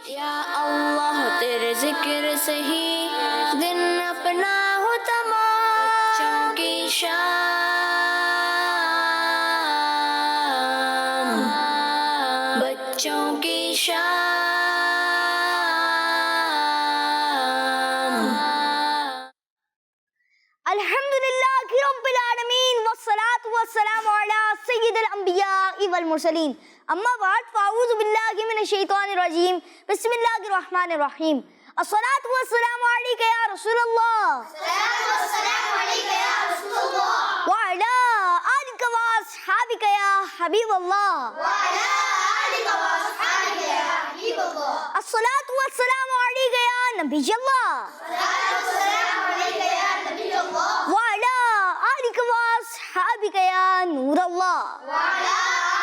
या अल्लाह तेरे जिक्र से ही दिन अपना हो तमाम, बच्चों की शाम, बच्चों की शाम। अल्हम्दुलिल्लाहि रब्बिल आलमीन वस्सलातु वस्सलामु अला सय्यिदिल अंबिया वल मुरसलीन, अम्मा बाद फ़अऊज़ु बिल्लाहि मिनश शैतानिर रजीम, बिस्मिल्लाहिर रहमानिर रहीम। अस्सलातु वस्सलामु अलैका या रसूलल्लाह, अस्सलातु वस्सलामु अलैका या रसूलल्लाह, व अला आलिका व अस्हाबिका या हबीबल्लाह, व अला आलिका व अस्हाबिका या हबीबल्लाह। अस्सलातु वस्सलामु अलैका या नबियल्लाह, अस्सलातु वस्सलामु अलैका या नबियल्लाह, व अला आलिका व अस्हाबिका या नूरल्लाह, व अला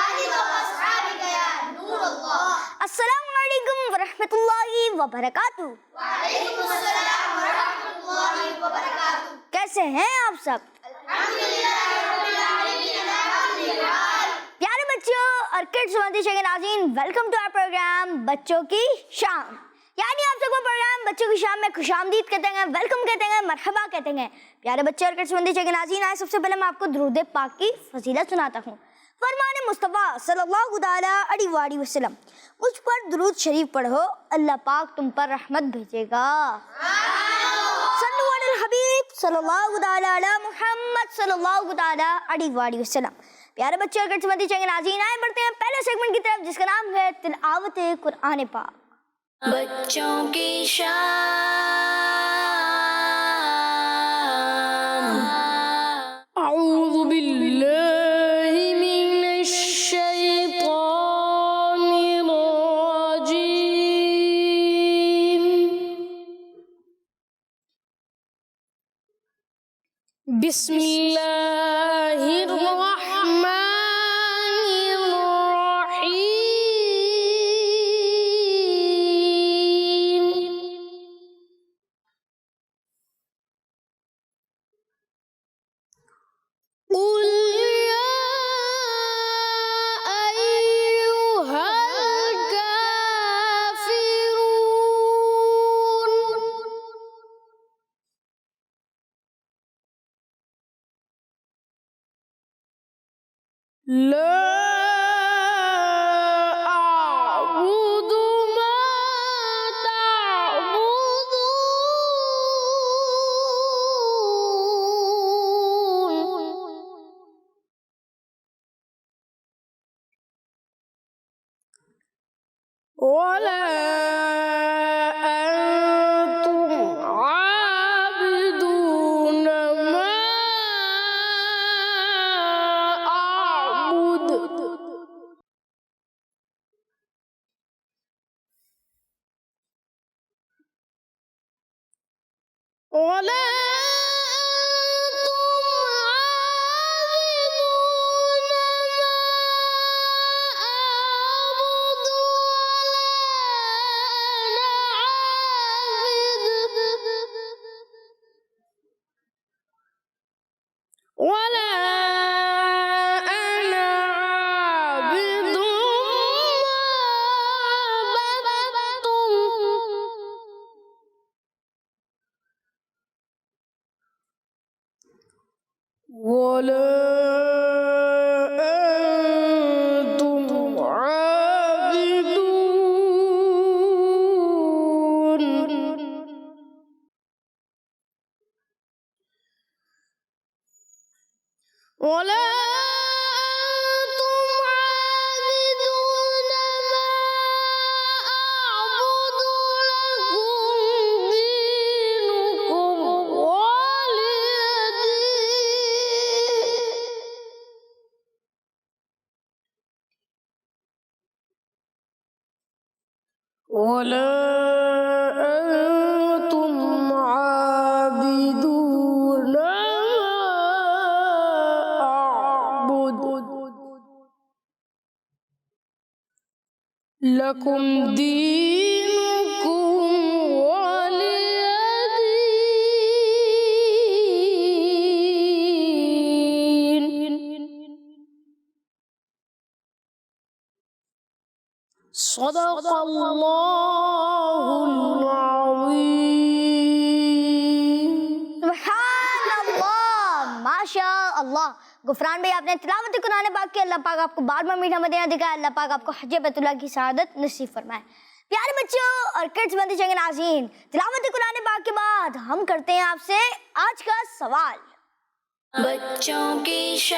आलिका व अस्हाबिका या नूरल्लाह। अस्सलामु अलैकुम व रहमतुल्लाहि व बरकातुहू। व अलैकुम अस्सलाम व रहमतुल्लाहि व बरकातुहू। कैसे हैं आप सब? अल्हम्दुलिल्लाह रब्बिल आलमीन, अल्हम्दुलिल्लाह। प्यारे बच्चों और किड्स के नाज़रीन, वेलकम टू आवर प्रोग्राम बच्चों की शाम। यानी आप सबको प्रोग्राम बच्चों की शाम में खुशामदीद कहते हैं, वेलकम कहते हैं, मरहबा कहते हैं। प्यारे बच्चे और किड्स के नाज़रीन, आए सबसे पहले मैं आपको दुरूद पाक की फजीलत सुनाता हूँ। फरमाने मुस्तफ़ा सल्लल्लाहु अलैहि वसल्लम, मुझ पर दुरूद शरीफ पढ़ो, अल्लाह पाक तुम पर रहमत भेजेगा। सल्लु अलल हबीब सल्लल्लाहु अला मुहम्मद सल्लल्लाहु अलैहि वसल्लम। प्यारे बच्चे और किड्स के नाज़रीन, आए बढ़ते हैं पहले सेगमेंट की तरफ, जिसका नाम है तिलावत कुरान पाक। बच्चों की शाम। अऊज़ु बिल्लाहि मिनश शैतानिर रजीम। बिस्मिल्लाहिर रहमानिर रहीम। क़ुल या अय्युहल काफ़िरून। ला अअबुदु मा ता'बुदून। वला अंतुम आबिदून मा अअबुद। वला वला अना आबिदुम मा अबदतुम। वला अंतुम आबिदून वला अंतुम आबिदून मा अअबुदु लकुम दीनुकुम वलिय दीन। वला अंतुम आबिदून मा अअबुद लकुम दीनुकुम वलिय दीन। सदक़ल्लाहु इंशाअल्लाह। गुफरान भाई आपने तिलावत कुरान पाक की, अल्लाह पाक आपको बार बार मीठा मदीना दिखाए, अल्लाह पाक आपको हज बैतुल्लाह की सआदत नसीब फरमाए। प्यारे बच्चों और किड्स बंदी चंगे नाज़रीन, तिलावत कुरान पाक के बाद हम करते हैं आपसे आज का सवाल। बच्चों की शाम।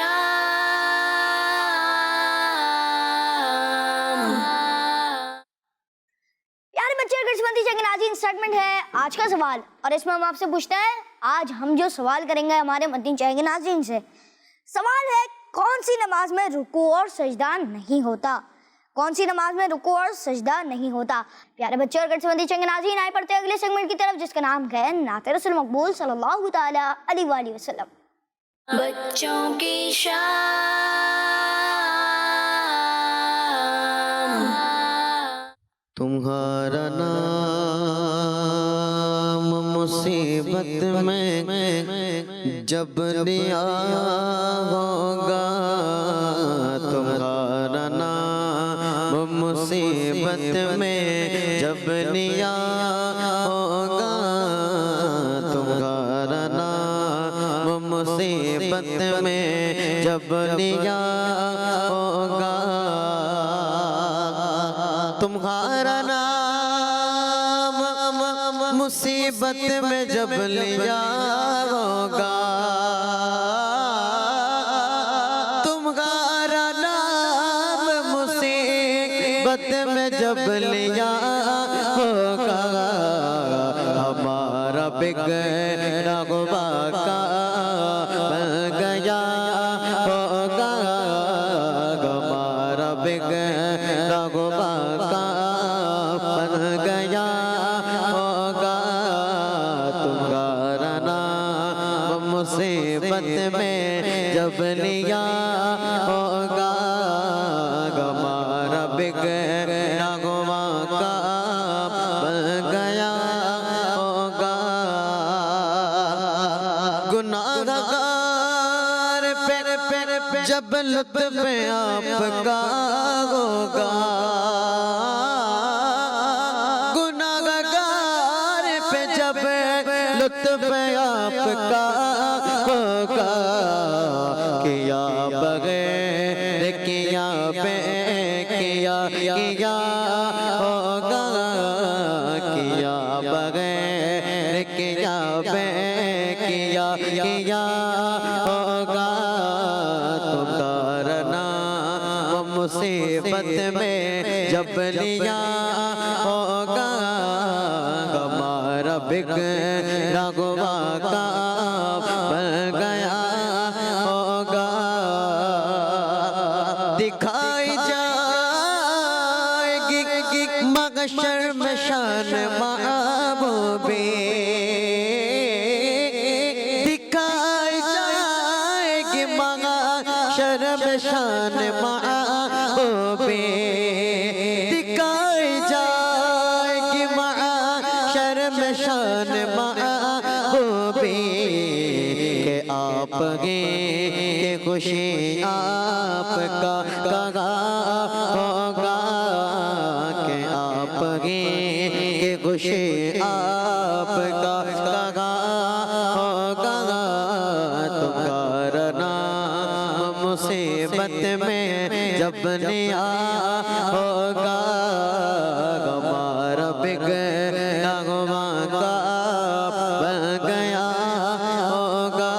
प्यारे बच्चे और किड्स बंदी चंगे नाज़रीन, सेगमेंट है आज का सवाल और इसमें हम आपसे पूछते हैं, आज हम जो सवाल करेंगे हमारे मदीन चंगे नाज़रीन से, सवाल है कौन सी नमाज में रुकू और सजदा नहीं होता? कौन सी नमाज में रुकू और सजदा नहीं होता? प्यारे बच्चे और किड्स बंदी चंगे नाज़रीन, आए पढ़ते हैं अगले सेगमेंट की तरफ जिसका नाम है नाते रसूल मकबूल सल्लल्लाहु तआला अलैहि वसल्लम। बच्चों की शाम। तुम्हारा नाम मुसीबत में जब लिया होगा, तुम्हारा नाम मुसीबत में जब लिया होगा, तुम्हारा नाम मुसीबत में जब लिया होगा, तुम्हारा नाम मुसीबत में जब लिया होगा, तुम्हारा नाम मुसीबत में जब लिया होगा, हमारा बिगड़ा हुआ का बन गया होगा, हमारा बिगड़ा हुआ का बन गया होगा, तुम्हारा नाम मुसीबत में जब लिया होगा, हमारा बिगड़ा हुआ का बन गया होगा, गुनाहगार पे जब लुत्फ़ आपका होगा, गुनाहगार पे जब लुत्फ़ आपका होगा, किया बगैर किया पे किया होगा, किया बगैर किया पे किया होगा, तुम्हारा नाम मुसीबत में जब लिया होगा, हमारा बिगड़ा हुआ का बन गया होगा, दिखाई जाएगी महशर में शान महबूबी, दिखाई जाएगी महशर में शान महबूबी, दिखाई जाएगी महशर में शान महबूबी, के आपकी के खुशी आपका कहा होगा, के आपकी के खुशी आपका कहा होगा, तुम्हारा नाम मुसीबत में जब लिया होगा, हमारा बिगड़ा हुआ का बन गया होगा,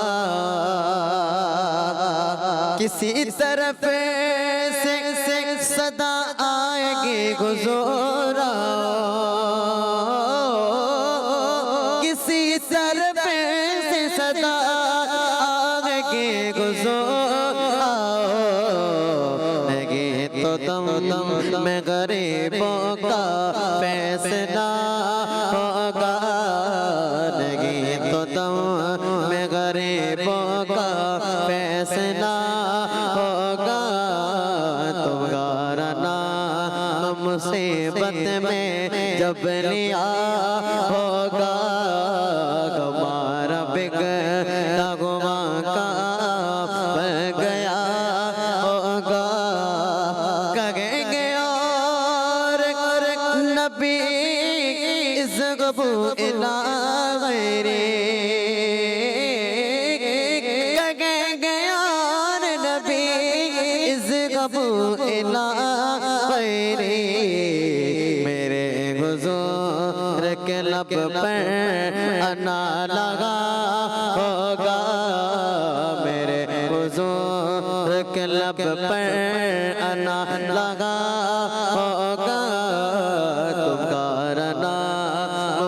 किसी तरफ से सदा आएगी हुज़ूरा, किसी तरफ से सदा आएगी हुज़ूरा, तो तुम में गरीबों का फैसला होगा, नहीं तो तुम में गरीबों का फैसला होगा, तुम्हारा नाम मुसीबत में जब लिया होगा, हमारा बिगड़ा हुआ का बन गया होगा, कहेंगे और नबी इस गबू इला गैरे, कहेंगे के लब पर आना लगा होगा, मेरे हुजूर के लब पर आना लगा होगा, तुमका रना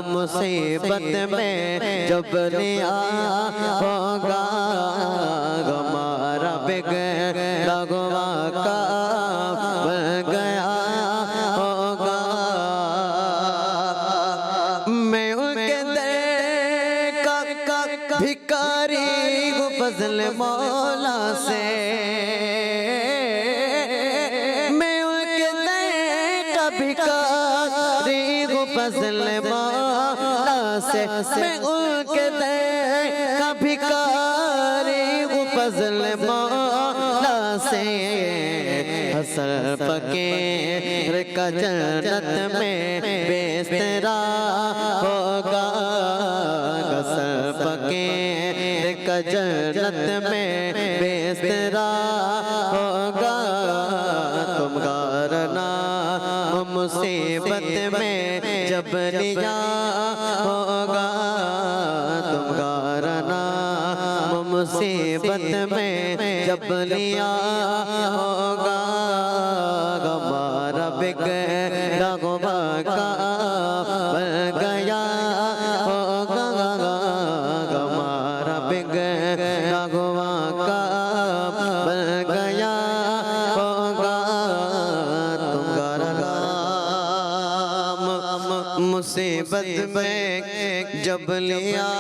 मुसीबत में जब लिया होगा, हमारा बिगड़ा गुआ का बन गया होगा। मैं उनके दर का भिखारी हूँ फजल मौला से, मैं उनके दर का भिखारी हूँ फजल मौला से, मैं उनके दर का भिखारी हूँ फजल मौला से, हसन फकीर का जन्नत में बेस्तरा होगा, हसन फकीर का जन्नत में बेस्तरा होगा, तुम गारना मुसीबत में जब लिया होगा, तुम गारना मुसीबत में जब लिया होगा, हमारा बिगड़ा गुआ का बन गया होगा, हमारा बिगड़ा गुआ का बन गया होगा, तुम गारना मुसीबत में जब लिया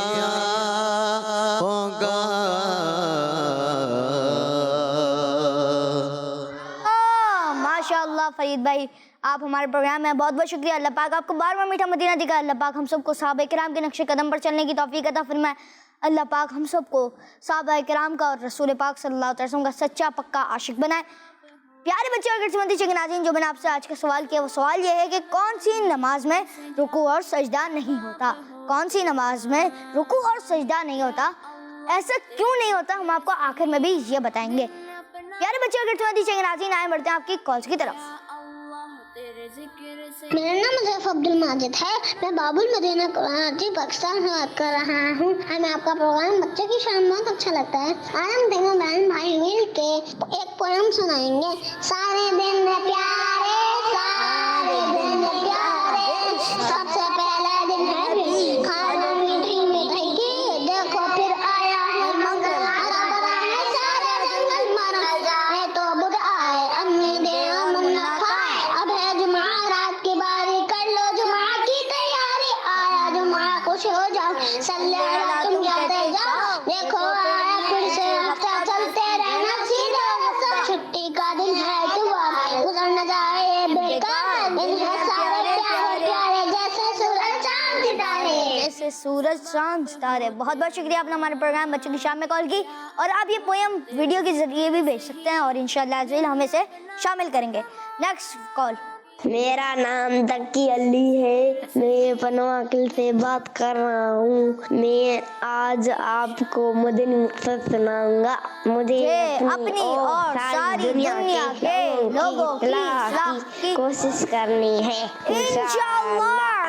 होगा। माशाअल्लाह फरीद भाई, आप हमारे प्रोग्राम में बहुत बहुत शुक्रिया। अल्लाह पाक आपको बार बार मीठा मदीना दिखाए। अल्लाह पाक हम सबको सहाबा किराम के नक्शे कदम पर चलने की तौफीक अता फरमाए। अल्लाह पाक हम सबको सहाबा किराम का और रसूल पाक सल्लल्लाहु अलैहि वसल्लम का सच्चा पक्का आशिक बनाए। प्यारे बच्चे और गिरसमती चंगे नाज़रीन, जो मैंने आपसे आज का सवाल किया वो सवाल ये है कि कौन सी नमाज में रुकू और सजदा नहीं होता? कौन सी नमाज में रुकू और सजदा नहीं होता? ऐसा क्यों नहीं होता, हम आपको आखिर में भी ये बताएंगे। प्यारे बच्चे और गिरसमती चंगे नाज़रीन, आए बढ़ते हैं आपकी कॉल्स की तरफ। मेरा नाम मुज़फ़्फ़र अब्दुल माजिद है। मैं बाबुल मदीना कराची पाकिस्तान से बात कर रहा हूँ। हमें आपका प्रोग्राम बच्चों की शान बहुत अच्छा लगता है। आज हम तीनों बहन भाई मिल के एक पोएम सुनाएंगे। सारे दिन प्यारे, सारे दिन प्यारे, सबसे पहला दिन है खाना मीठी मिठाई की, देखो फिर आया है मंगल, हरा भरा है सारा जंगल, मरा जाए तो बुध आए, अम्मी दे मुन्ना खाए, अब है जुमा रात की बारी, कर लो जुमा की तैयारी, आया जुमा खुश हो जाओ, सल्लल्लाहु तुम जाते जाओ, देखो आया फिर से हफ्ता, चलते रहना सीधा रास्ता, छुट्टी का दिन है इतवार, गुजर न जाए बेकार, दिन है सारे प्यारे प्यारे, जैसे सूरज चांद सितारे। जैसे सूरज चांद सितारे। बहुत बहुत शुक्रिया, आपने हमारे प्रोग्राम बच्चों की शाम में कॉल की, और आप ये पोएम वीडियो के जरिए भी भेज सकते हैं और इंशाअल्लाह अज़ीज़ हम इसे शामिल करेंगे। Next call. मेरा नाम तकी अली है। मैं पनवाकिल से बात कर रहा हूँ। मैं आज आपको मदनी मुक्तसर सुनाऊंगा। मुझे अपनी और सारी दुनिया के लोगों की इस्लाह की कोशिश करनी है इंशाअल्लाह।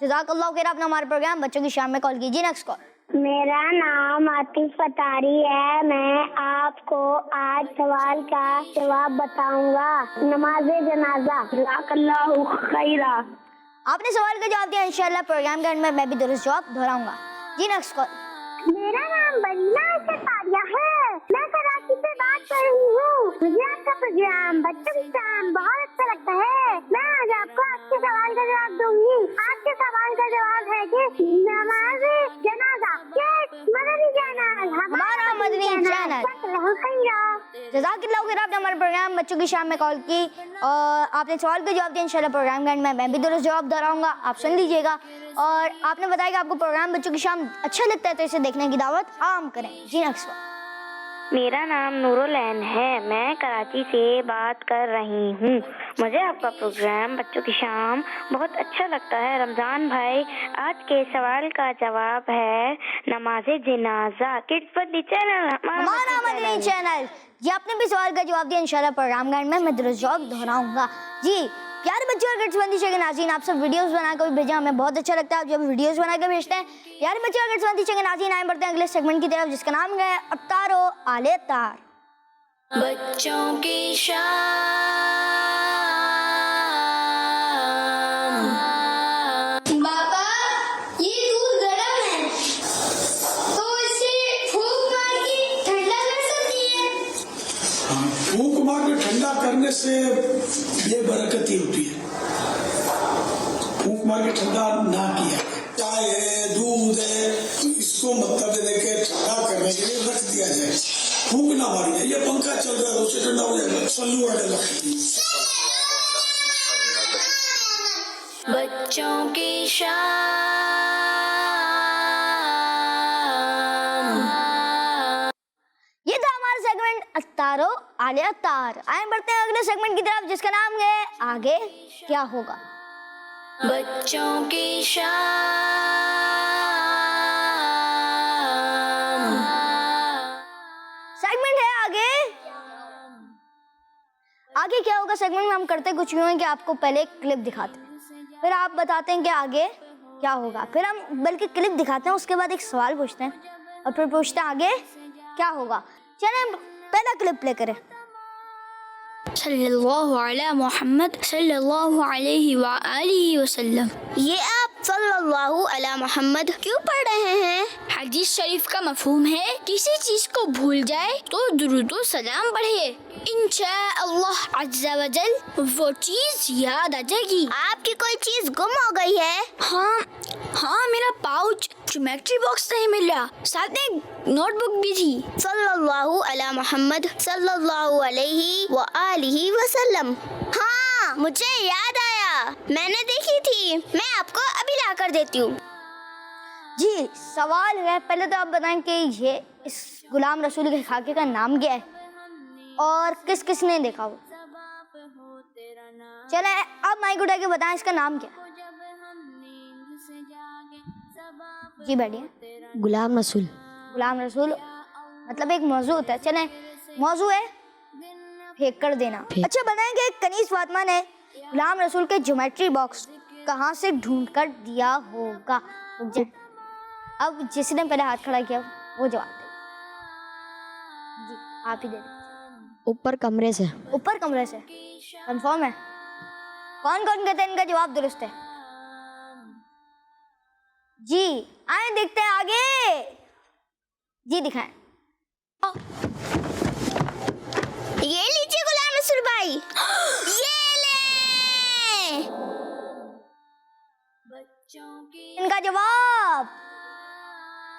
जज़ाकल्लाह खैर, आपने हमारे प्रोग्राम बच्चों की शाम में कॉल की। जी नेक्स्ट कॉल। मेरा नाम आतिफ अतारी है। मैं आपको आज सवाल का जवाब बताऊंगा। नमाज़े जनाजा। जज़ाकल्लाहु खैरा। आपने सवाल का जवाब दिया, इंशाअल्लाह प्रोग्राम के एंड में मैं भी दुरुस्त जवाब दोहराऊंगा। जी नेक्स्ट कॉल। मेरा नाम बरीना शतारिया है। मैं कराची से बात कर रही हूँ। मुझे आपका प्रोग्राम बच्चों की शाम बहुत अच्छा लगता है। मैं आज आपको आपके सवाल का जवाब दूंगी। आपके सवाल का जवाब है कि नमाज जनाजा मदनी चैनल, हमारा मदनी चैनल। जज़ाकल्लाह खैर, आपने हमारे प्रोग्राम बच्चों की शाम में कॉल की और आपने सवाल का जवाब दिया। इंशाल्लाह प्रोग्राम के एंड में मैं भी दुरुस्त जवाब दोहराऊंगा, आप सुन लीजिएगा। और आपने बताया कि आपको प्रोग्राम बच्चों की शाम अच्छा लगता है, तो इसे देखने की दावत आम करें। जी नेक्स्ट। मेरा नाम नूरुलैन है। मैं कराची से बात कर रही हूँ। मुझे आपका प्रोग्राम बच्चों की शाम बहुत अच्छा लगता है। रमज़ान भाई, आज के सवाल का जवाब है नमाज़े जनाजा। किड्स फनी चैनल, हमारा मदनी चैनल। जी आपने भी सवाल का जवाब दिया। इंशाल्लाह प्रोग्राम के एंड में मैं दुरुस्त जवाब दोहराऊंगा। जी प्यारे बच्चों और गट्सबंदी के नाज़रीन, आप सब वीडियोस बनाकर भेजें, हमें बहुत अच्छा लगता है आप जब वीडियोस बनाकर भेजते हैं। प्यारे बच्चों और गट्सबंदी के नाज़रीन, आए बढ़ते हैं अगले सेगमेंट की तरफ जिसका नाम है अत्तारो आले तार। बच्चों की शाम। पापा, ये दूध गर्म है, तो इसे फूंक मार के ठंडा कर सकती है? हाँ, फूंक मार के ठंडा करने से ये बरकत ही होती है। फूंक मार के ठंडा ना किया, चाय है, दूध है, तो इसको मतलब देके ठंडा करने के लिए रख दिया जाए, फूंक ना मारी जाए। ये पंखा चल रहा है उससे ठंडा हो जाएगा, सल्लू वाले लगती है। बच्चों की शाम। ये था हमारा सेगमेंट अत्तारो आले अत्तार। आए बढ़ते हैं अगले सेगमेंट की तरफ जिसका नाम है आगे क्या होगा। बच्चों की शाम। सेगमेंट है आगे आगे क्या होगा। सेगमेंट में हम करते कुछ यूं है कि आपको पहले एक क्लिप दिखाते हैं, फिर आप बताते हैं कि आगे क्या होगा, फिर हम बल्कि क्लिप दिखाते हैं, उसके बाद एक सवाल पूछते हैं और फिर पूछते हैं आगे क्या होगा। चलें पहला क्लिप प्ले करें। सल्लल्लाहु अला मोहम्मद सल्लल्लाहु अलैहि व आलिहि वसल्लम। ये आप सल्लल्लाहु अला मोहम्मद क्यों पढ़ रहे हैं? हदीस शरीफ का मफहूम है किसी चीज को भूल जाए तो दुरूद व सलाम पढ़े, इंशाअल्लाह अज़्ज़ा व जल वो चीज याद आ जाएगी। आपकी कोई चीज गुम हो गई है? हाँ मेरा पाउच ज्योमेट्री बॉक्स नहीं मिल रहा, साथ में एक नोटबुक भी थी। सल्लल्लाहु अला मोहम्मद सल्लल्लाहु अलैहि व आलिहि वसल्लम। हाँ मुझे याद आया, मैंने देखी थी, मैं आपको अभी ला कर देती हूँ। जी सवाल है, पहले तो आप बताएं कि ये इस गुलाम रसूल के खाके का नाम क्या है और किस किस ने देखा वो। चले अब माइक उठा के बताएं इसका नाम क्या है। जी बैठिए। गुलाम रसूल। गुलाम रसूल मतलब एक मौजू होता है। चले मौजू है फेंक कर देना। अच्छा बनाएंगे कनीज फातिमा ने गुलाम रसूल के ज्योमेट्री बॉक्स कहाँ से ढूंढ कर दिया होगा। अब जिसने पहले हाथ खड़ा किया वो जवाब दे। जी आप ही दे दीजिए। ऊपर कमरे से। ऊपर कमरे से कंफर्म है? कौन कौन कहते हैं इनका जवाब दुरुस्त है? जी आए देखते हैं आगे। जी दिखाएं। ये लीजिए गुलाम रसूल भाई, ये ले। इनका जवाब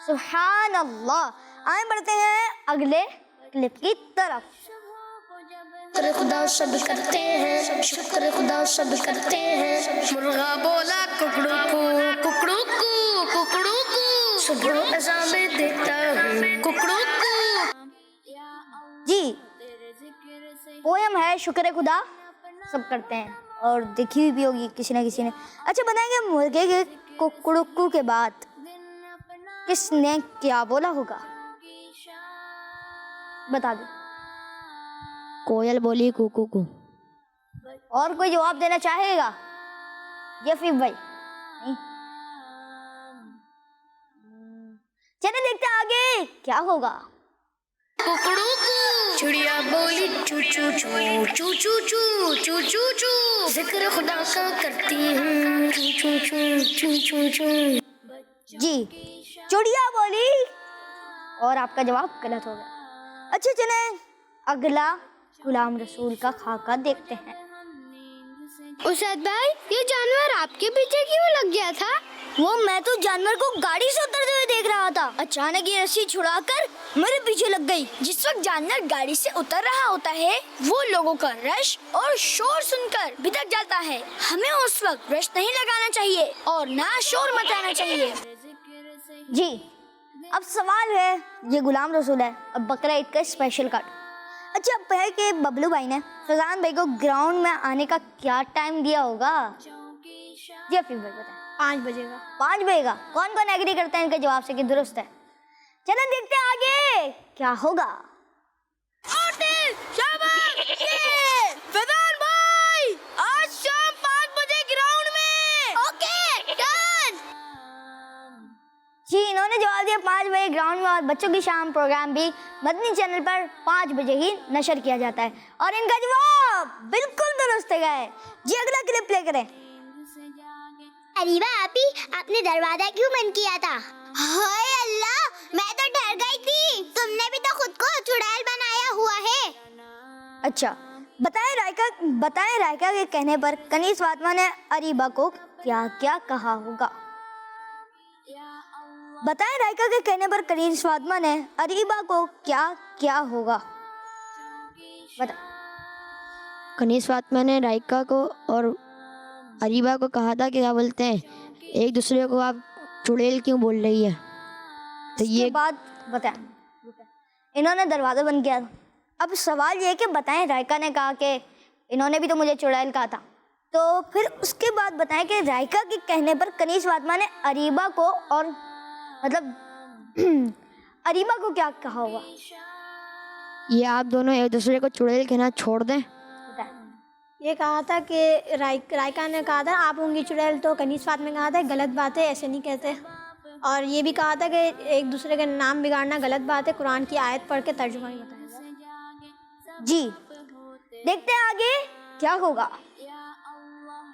सुभान अल्लाह। आए बढ़ते हैं अगले क्लिप की तरफ। शुक्र खुदा सब करते हैं, शुक्र खुदा सब करते हैं। मुर्गा बोला कुकड़ू को, कुकड़ू को, कुकड़ू को, सुबह अज़ान में देता हूँ कुकड़ू को। जी पोयम है शुक्र खुदा सब करते हैं और देखी हुई भी होगी किसी न किसी ने। अच्छा बताएंगे मुर्गे के कुकड़ुक्कू के बाद किसने क्या बोला होगा? बता दो। कोयल बोली कुकू को। और कोई जवाब देना चाहेगा? ये फिर भाई नहीं। चलिए देखते हैं आगे क्या होगा। कुकड़ू को चिड़िया बोली चू चू चू चू चू चू चू चू चू। जिक्र खुदा का करती हूँ चू चू चू चू चू चू। जी चिड़िया बोली और आपका जवाब गलत हो गया। अच्छा चले अगला गुलाम रसूल का खाका देखते हैं। उस्ताद भाई ये जानवर आपके पीछे क्यों लग गया था? वो मैं तो जानवर को गाड़ी से उतरते हुए देख रहा था, अचानक ये रस्सी छुड़ाकर मेरे पीछे लग गई। जिस वक्त जानवर गाड़ी से उतर रहा होता है वो लोगों का रश और शोर सुनकर भिटक जाता है। हमें उस वक्त रश नहीं लगाना चाहिए और ना शोर मचाना चाहिए। जी अब सवाल है, ये गुलाम रसूल है, अब बकरा ईद का स्पेशल कट। अच्छा अब है कि बबलू भाई ने फैजान भाई को ग्राउंड में आने का क्या टाइम दिया होगा? जी फिर भाई बताएं। 5 बजे का। 5 बजे का। कौन कौन एग्री करता है इनके जवाब से कि दुरुस्त है? चलो देखते हैं आगे क्या होगा। फैजान भाई आज शाम डाल दिया 5 बजे ग्राउंड में, और बच्चों की शाम प्रोग्राम भी मदनी चैनल पर 5 बजे ही नशर किया जाता है। और इनका जवाब बिल्कुल दुरुस्त है। जी अगला क्लिप प्ले करें। अरीबा आपी, आपने दरवाजा क्यों बंद किया था? हाय अल्लाह, मैं तो डर गई थी। तुमने भी तो खुद को चुड़ैल बनाया हुआ है। अच्छा, बताएं रायका के कहने पर कनीज फातिमा ने अरीबा को क्या क्या कहा होगा। बताएं रायका के कहने पर कनीज फातिमा ने अरीबा को क्या क्या होगा। बता। कनीज फातिमा ने रायका को और अरीबा को कहा था कि क्या बोलते हैं, एक दूसरे को आप चुड़ैल क्यों बोल रही है। तो ये बात बताएं, इन्होंने दरवाजा बंद किया। अब सवाल ये कि बताएं, रायका ने कहा कि इन्होंने भी तो मुझे चुड़ैल कहा था, तो फिर उसके बाद बताएं कि रायका के कहने पर कनीज फातिमा ने अरीबा को और मतलब अरीबा को क्या कहा होगा। ये आप दोनों एक दूसरे को चुड़ैल कहना छोड़ दें। ये कहा था कि रायका ने कहा था आप होंगी चुड़ैल, तो कनीज फातिमा ने कहा था गलत बात है, ऐसे नहीं कहते। और ये भी कहा था कि एक दूसरे के नाम बिगाड़ना गलत बात है, कुरान की आयत पढ़ के तर्जुमा ही बताएगा। जी देखते हैं आगे क्या होगा।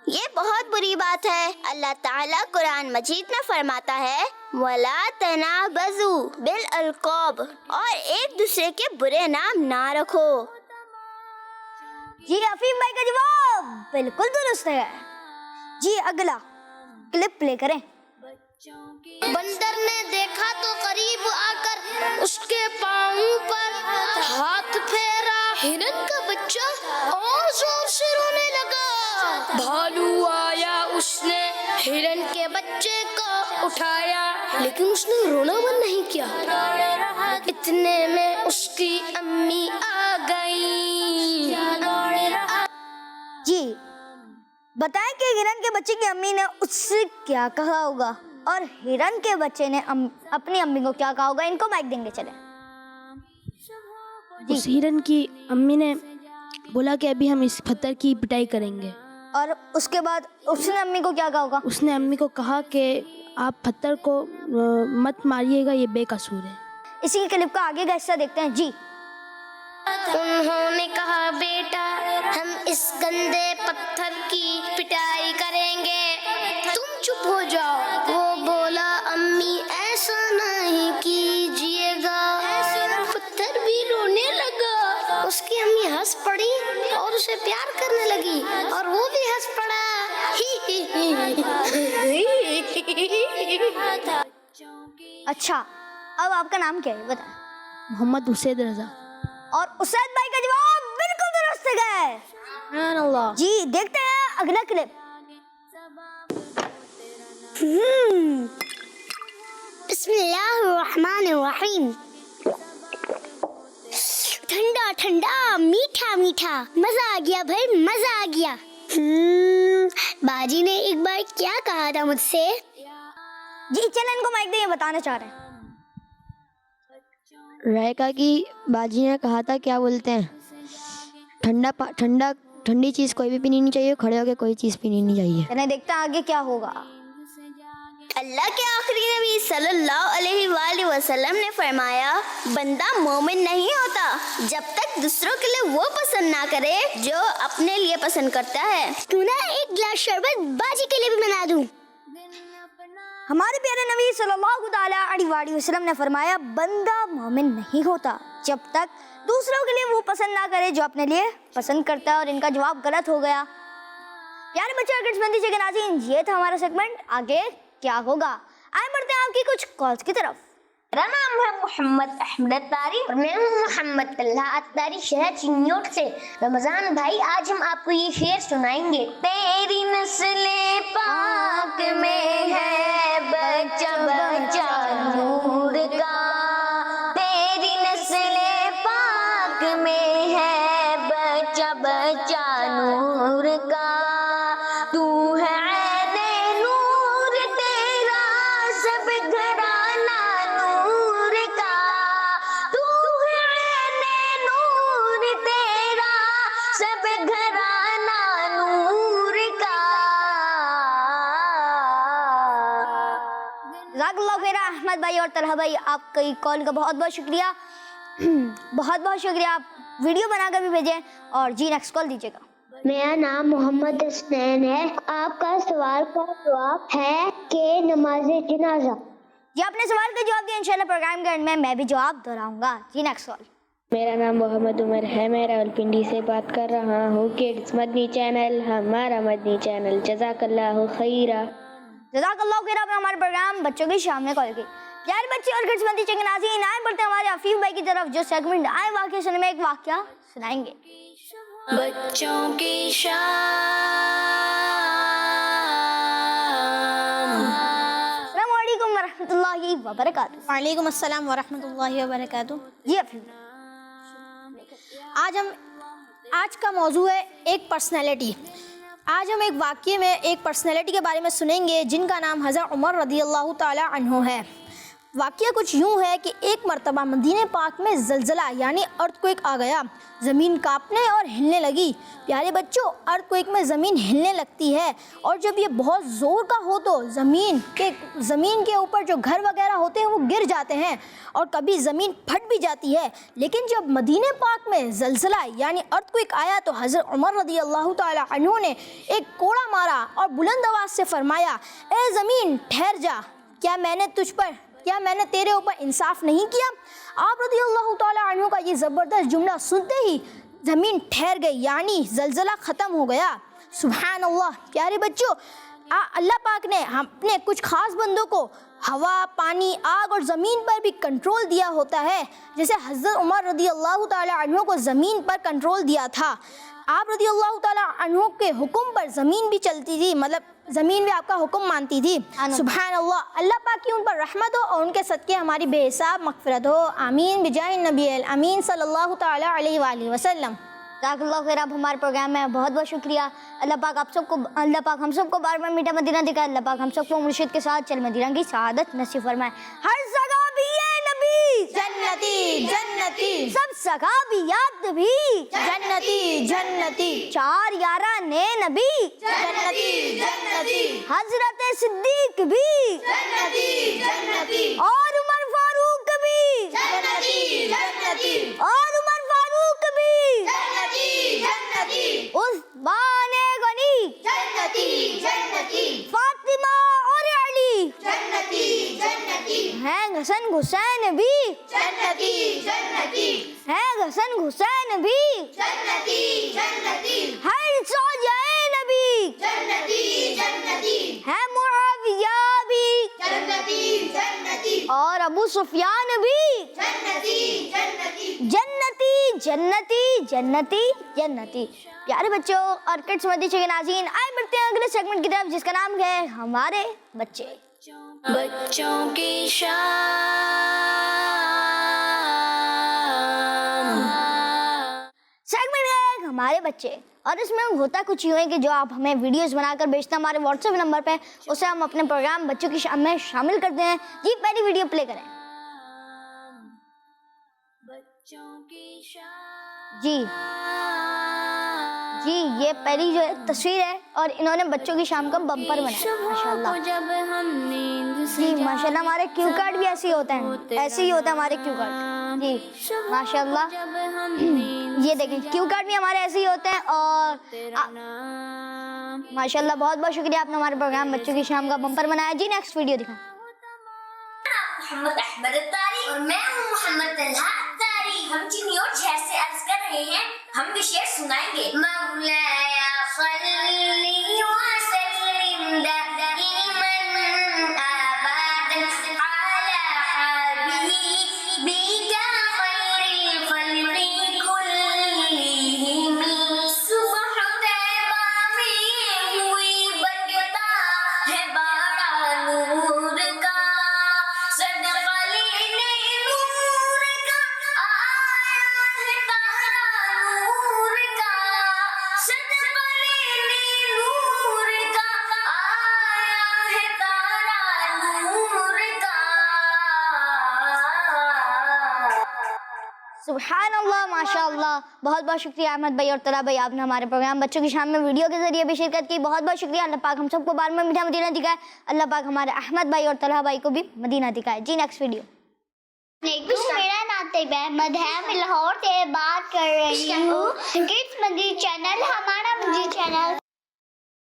ये बहुत बुरी बात है। अल्लाह ताला कुरान मजीद में फरमाता है वला तनाबज़ू बिल अलक़ाब, और एक दूसरे के बुरे नाम ना रखो। जी अफीम भाई का जवाब बिल्कुल दुरुस्त है। जी अगला क्लिप प्ले करें। बंदर ने देखा तो करीब आकर उसके पाँव पर हाथ फेरा। हिरन का बच्चा और जोर से रोने लगा। भालू आया, उसने हिरन के बच्चे को उठाया, लेकिन उसने रोना बंद नहीं किया। इतने में उसकी अम्मी आ गई। जी बताएं कि हिरन के बच्चे की अम्मी ने उससे क्या कहा होगा, और हिरन के बच्चे ने अपनी अम्मी को क्या कहा होगा। इनको माइक देंगे, चले। उस हिरन की अम्मी ने बोला कि अभी हम इस पत्थर की पिटाई करेंगे। और उसके बाद उसने अम्मी को क्या कहा होगा। उसने अम्मी को कहा कि आप पत्थर को मत मारिएगा, ये बेकसूर है। इसी के क्लिप का आगे का हिस्सा देखते हैं। जी उन्होंने कहा बेटा हम इस गंदे पत्थर की पिटाई करेंगे, तुम चुप हो जाओ। वो बोला अम्मी ऐसा नहीं कीजिएगा। पत्थर भी रोने लगा। उसकी अम्मी हंस पड़ी और उसे प्यार करने लगी, और वो भी हंस पड़ा। अच्छा, अब आपका नाम क्या है बता। मोहम्मद हुसैन रजा। और उसैद भाई का जवाब बिल्कुल दुरुस्त है। जी देखते हैं अगला क्लिप। बिस्मिल्लाहिर्रहमानिर्रहीम। ठंडा ठंडा मीठा मीठा, मजा आ गया भाई, मजा आ गया। बाजी ने एक बार क्या कहा था मुझसे। जी चल इनको माइक दे, ये बताना चाह रहे हैं। रायका की बाजी ने कहा था क्या बोलते हैं, ठंडी चीज़ कोई भी पीनी नहीं चाहिए, खड़े होकर कोई चीज़ पीनी नहीं चाहिए। चलिए देखते हैं आगे क्या होगा। अल्लाह के आखिरी नबी सल्लल्लाहु अलैहि वसल्लम ने फरमाया बंदा मोमिन नहीं होता जब तक दूसरों के लिए वो पसंद ना करे जो अपने लिए पसंद करता है। क्यों ना एक गिलास शरबत बाजी के लिए भी बना दूं। हमारे प्यारे नबी सल्लल्लाहु अलैहि वसल्लम ने फरमाया बंदा मोमिन नहीं होता जब तक दूसरों के लिए वो पसंद ना करे जो अपने लिए पसंद करता है। और इनका जवाब गलत हो गया। प्यारे बच्चों किड्समंदी के नाज़रीन, ये था हमारा सेगमेंट। आगे क्या होगा, आए बढ़ते हैं आपकी कुछ कॉल्स की तरफ। मेरा नाम है मोहम्मद अहमद अत्तारी और मैं हूँ मोहम्मद तल्हा अत्तारी, शहर चिन्योट से। रमजान भाई, आज हम आपको ये शेर सुनाएंगे। तेरी नस्ले पाक में है बच्चा बच्चा नूर का, तेरी नस्ले पाक में है बच्चा बच्चा नूर का, तू है जज़ाकल्लाहु खैरा अहमद भाई और तलहा भाई, आपकी कॉल का बहुत बहुत शुक्रिया। बहुत बहुत शुक्रिया। आप वीडियो बनाकर भी भेजें और जी नेक्स्ट कॉल दीजिएगा। मेरा नाम मोहम्मद हसनैन है। आपका सवाल का जवाब है कि नमाज जनाजा। जी आपने सवाल का जवाब दिया, इंशाल्लाह प्रोग्राम के एंड में मैं भी जवाब दोहराऊंगा। जी नेक्स्ट कॉल। मेरा नाम मोहम्मद उमर है, मैं रावलपिंडी से बात कर रहा हूँ। किड्स मदनी चैनल हमारा मदनी चैनल। जज़ाकल्लाहु खैरा। जज़ाकल्लाहु खैरा। आपने हमारे प्रोग्राम बच्चों की शाम में कॉल की। प्यारे बच्चे और किड्स मदनी चैनल नाज़रीन, आए बढ़ते हैं हमारे हफीफ भाई की तरफ, जो सेगमेंट आए वाक़या सुनने में एक वाक़या सुनाएंगे। बच्चों की शाम। अस्सलामु अलैकुम वरहमतुल्लाहि वबरकातुहू। वालेकुम अस्सलाम वरहमतुल्लाहि वबरकातुहू। जी हफीफ, आज का मौजू है एक पर्सनैलिटी। आज हम एक वाक़ये में एक पर्सनैलिटी के बारे में सुनेंगे जिनका नाम हज़रत उमर रज़ियल्लाहु ताला अन्हु है। वाक़या कुछ यूँ है कि एक मरतबा मदीने पाक में ज़लज़ला यानी अर्थक्वेक आ गया। ज़मीन कांपने और हिलने लगी। प्यारे बच्चों, अर्थक्वेक में ज़मीन हिलने लगती है और जब ये बहुत ज़ोर का हो तो ज़मीन के ऊपर जो घर वगैरह होते हैं वो गिर जाते हैं और कभी ज़मीन फट भी जाती है। लेकिन जब मदीने पाक में ज़लज़ला यानी अर्थक्वेक आया तो हज़रत उमर रज़ियल्लाहु ताला अन्हु ने एक कोड़ा मारा और बुलंद आवाज़ से फरमाया, ए ज़मीन ठहर जा, क्या मैंने तेरे ऊपर इंसाफ नहीं किया? आप रज़ियल्लाहु ताला अन्हु का ये ज़बरदस्त जुमला सुनते ही ज़मीन ठहर गई यानी ज़लज़ला ख़त्म हो गया। सुभान अल्लाह। प्यारे बच्चों, अल्लाह पाक ने अपने कुछ ख़ास बंदों को हवा, पानी, आग और ज़मीन पर भी कंट्रोल दिया होता है। जैसे हज़रत उमर रज़ियल्लाहु ताला अन्हु को ज़मीन पर कंट्रोल दिया था। आप रज़ियल्लाहु ताला अन्हु के हुक्म पर ज़मीन भी चलती थी, मतलब ज़मीन भी आपका हुक्म मानती थी। सुभान अल्लाह। अल्लाह पाक की उन पर रहमत हो और उनके सदक़े हमारी बेहिसाब मग़फ़िरत हो। आमीन बिजाहि नबी अमीन सल्लल्लाहु ताला अलैहि वसल्लम। जज़ाकल्लाहु खैर। आप हमारे प्रोग्राम में बहुत बहुत शुक्रिया। अल्लाह पाक हम सबको बार बार मीठा मदीना दिखाए। अल्लाह पाक हम सबको मुर्शिद के साथ चल मदीना की सआदत नसीब फरमाए। हर जगह भी ये नबी जन्नती जन्नती, सब सहाबियात भी जन्नती जन्नती, चार याराने नबी जन्नती जन्नती, हजरत सिद्दीक भी जन्नती जन्नती, और उमर फारूक भी जन्नती जन्नती, और उमर फारूक भी जन्नती जन्नती, उस्मान गनी जन्नती जन्नती, फातिमा और अली जन्नती जन्नती, हैं हसन हुसैन भी जन्नती जन्नती, हैं हसन हुसैन भी जन्नती जन्नती, हर सौजाए नबी जन्नती जन्नती, है मुआविया भी जन्नती जन्नती, और अबू सुफियान भी जन्नती जन्नती, जन्नती जन्नती जन्नती जन्नती। प्यारे बच्चों और किड्स मदनी के नाज़रीन, आए बढ़ते हैं अगले सेगमेंट की तरफ जिसका नाम है हमारे बच्चे। बच्चों की शाम। सेगमेंट है हमारे बच्चे और इसमें होता कुछ यूँ है कि जो आप हमें वीडियोस बनाकर भेजते हैं हमारे व्हाट्सएप नंबर पे, उसे हम अपने प्रोग्राम बच्चों की शाम में शामिल करते हैं। जी पहली वीडियो प्ले करें। जी ये पहली जो तस्वीर है और इन्होंने बच्चों की शाम का बम्पर बनाया। माशाल्लाह जी, माशाल्लाह। हमारे क्यू कार्ड भी ऐसे ही होते हैं, ऐसे ही होता है हमारे क्यू कार्ड जी, माशाल्लाह। ये देखें क्यू कार्ड भी हमारे ऐसे ही होते हैं और माशाल्लाह। बहुत बहुत शुक्रिया, आपने हमारे प्रोग्राम बच्चों की शाम का बम्पर बनाया। जी नेक्स्ट वीडियो दिखाएं। मोहम्मद अहमद तारी और मैं हूँ मोहम्मद तलहा तारी। हम चीनी और शहर से अर्ज कर रहे हैं, हम भी शेर सुनाएंगे। मौलाया सल्ली व सल्लिम दाइमन अबदन अला हबीबिका खैरिल खल्क़ि कुल्लिहिम। सुबह तैबा में हुई बरकता है बड़ा नूर का, सदका लेने नूर का आया है तारा नूर का, सदका लेने नूर का आया है तारा नूर का। सुभान अल्लाह, माशाअल्लाह। बहुत बहुत शुक्रिया अहमद भाई और तला भाई, आपने हमारे प्रोग्राम बच्चों की शाम में वीडियो के जरिए भी शिरकत की। बहुत बहुत शुक्रिया। अल्लाह पाक हम सबको बार में मीठा मदीना दिखाए। अल्लाह पाक हमारे अहमद भाई और तला भाई को भी मदीना दिखाए। जी नेक्स्ट वीडियो। मेरा नाम तैयबा अहमद है, मैं लाहौर से बात कर रही हूँ। किड्स मदनी चैनल हमारा मदनी चैनल।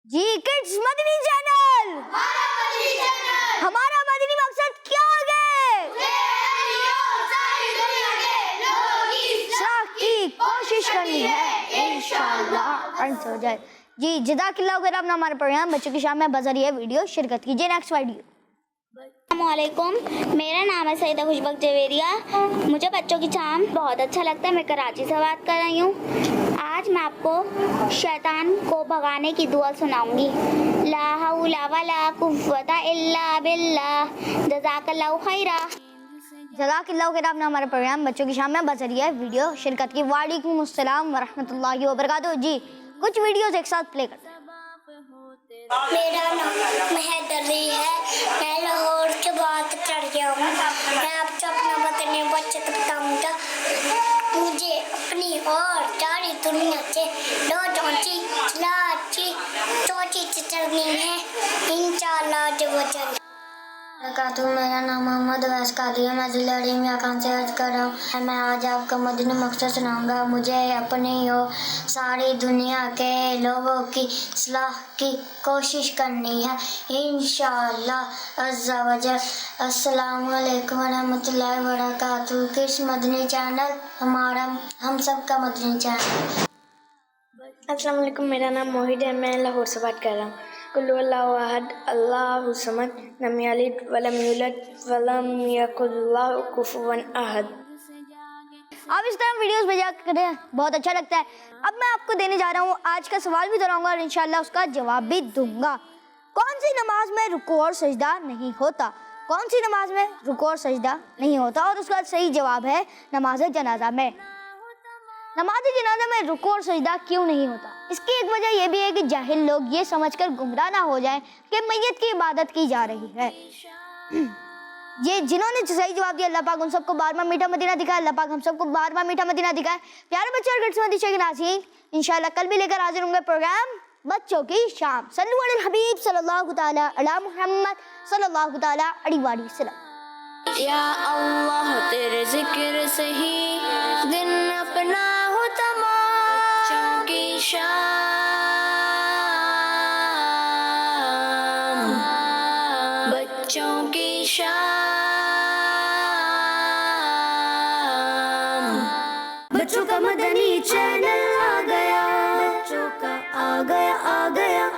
जी किड्स मदनी चैनल, हमारा मदनी मकसद क्या है? की कोशिश करनी है इंशाअल्लाह हो जाए। जी जज़ाकल्लाह खैर, आपने हमारे प्रोग्राम बच्चों की शाम में बज़रिए वीडियो शिरकत कीजिए। Next video. अस्सलामुअलैकुम, मेरा नाम है सईदा खुशबक जवेरिया। मुझे बच्चों की शाम बहुत अच्छा लगता है। मैं कराची से बात कर रही हूँ। आज मैं आपको शैतान को भगाने की दुआ सुनाऊंगी। ला हौला वला कुव्वता इल्ला बिल्लाह, जज़ाकल्लाहु खैरा। जज़ाकल्लाहु खैर, आपने हमारे प्रोग्राम बच्चों की शाम में बज़रिए वीडियो शिरकत की। वालेकुम अस्सलाम व रहमतुल्लाहि व बरकातुहू। जी कुछ वीडियोस एक साथ प्ले करते हैं। मेरा नाम महदरी है, मैं लाहौर से बात कर रहा हूँ। मैं आपसे अपना वतन बचत बताऊँगा। मुझे अपनी और सारी दुनिया से दो चीज़ चलनी है इंशाअल्लाह वजल। मेरा नाम मोहम्मद वैस काली है, मैं जिला अलीमिया खान से अर्ज कर रहा हूँ। मैं आज आपको मदनी मकसद सुनाऊंगा। मुझे अपनी और सारी दुनिया के लोगों की सलाह की कोशिश करनी है इंशाअल्लाह अज़्ज़ा वजल। अस्सलामु अलैकुम व रहमतुल्लाहि व बरकातुहू। किड्स मदनी चैनल हमारा हम सब का मदनी चैनल। अस्सलाम वालेकुम, मेरा नाम मोहित है, मैं लाहौर से बात कर रहा हूँ। कुल हुवल्लाहु अहद, अल्लाहु समद, लम यलिद वलम यूलद वलम यकुल लहु कुफुवन अहद। आप इस तरह वीडियोस भेजा करें, बहुत अच्छा लगता है। अब मैं आपको देने जा रहा हूँ आज का सवाल भी दोहराऊंगा और इंशाल्लाह उसका जवाब भी दूंगा। कौन सी नमाज में रुकू और सजदा नहीं होता? कौन सी नमाज में रुकू और सजदा नहीं होता? और उसका सही जवाब है नमाज जनाजा में। नमाज जनाजा में रुकू और सजदा क्यों नहीं होता? इसकी एक वजह यह भी है कि जाहिल लोग ये समझकर गुमराह ना हो जाएं कि मैयत की इबादत की जा रही है। ये जिन्होंने सही जवाब दिया, अल्लाह पाक उन सबको बार-बार मीठा मदीना दिखाए। अल्लाह पाक हम सबको बार-बार मीठा मदीना दिखाए। प्यारे बच्चों और किड्स मदनी के नाज़रीन, इंशाल्लाह कल भी लेकर हाजिर होंगे प्रोग्राम बच्चों की शाम। सल्लल्लाहु अलैहि हबीब सल्लल्लाहु तआला अला मुहम्मद सल्लल्लाहु तआला अलैहि वसल्लम। या अल्लाह तेरे जिक्र से ही दिन अपना हो तमाम, बच्चों की शाम, बच्चों की शाम। बच्चों का मदनी चैनल आ गया, बच्चों का आ गया